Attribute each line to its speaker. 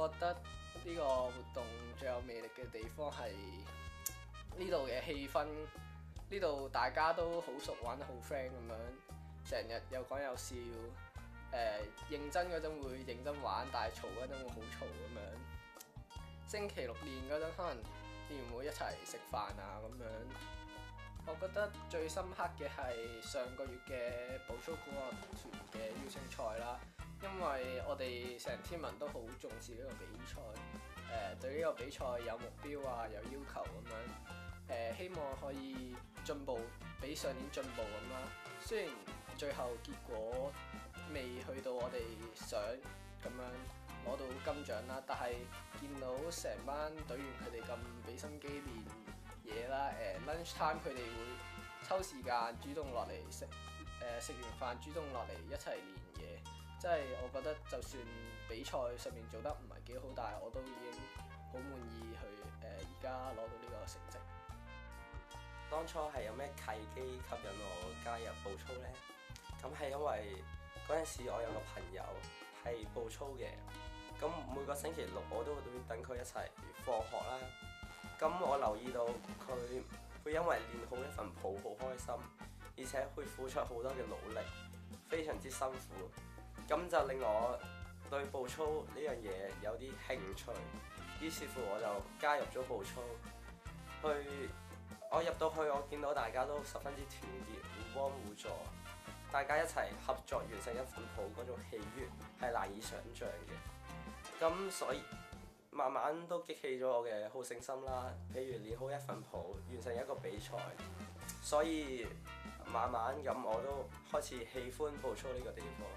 Speaker 1: 覺得呢個活動最有魅力嘅地方係呢度嘅氣氛，呢度大家都好熟，玩得好 friend 咁樣，成日有講有笑。認真嗰陣會認真玩，但係嘈嗰陣會好嘈咁樣。星期六練嗰陣可能練完會一齊食飯啊咁樣。我覺得最深刻嘅係上個月嘅步操管樂團嘅邀請賽啦，因為我哋成 team 人都好重視呢個比賽，對呢個比賽有目標啊，有要求咁樣，希望可以進步，比上年進步咁啦。雖然最後結果未去到我哋想咁樣攞到金獎啦，但係見到成班隊員佢哋咁俾心機練嘢啦，lunch time 佢哋會抽時間主動落嚟食，食完飯主動落嚟一齊練嘢，即係我覺得就算比賽上面做得唔係幾好，但係我都已經好滿意去而家攞到呢個成績。
Speaker 2: 當初係有咩契機吸引我加入步操呢？咁係因為嗰陣時我有個朋友係步操嘅，咁每個星期六我都會等佢一齊放學啦。咁我留意到佢會因為練好一份抱好開心，而且會付出好多嘅努力，非常之辛苦。咁就令我對步操呢樣嘢有啲興趣，於是乎我就加入咗步操。我入到去，我見到大家都十分之團結，互幫互助，大家一齊合作完成一份抱嗰種喜悅係難以想像嘅。咁所以慢慢都激起咗我嘅好勝心啦。譬如練好一份抱，完成一個比賽，所以慢慢咁我都開始喜歡步操呢個地方。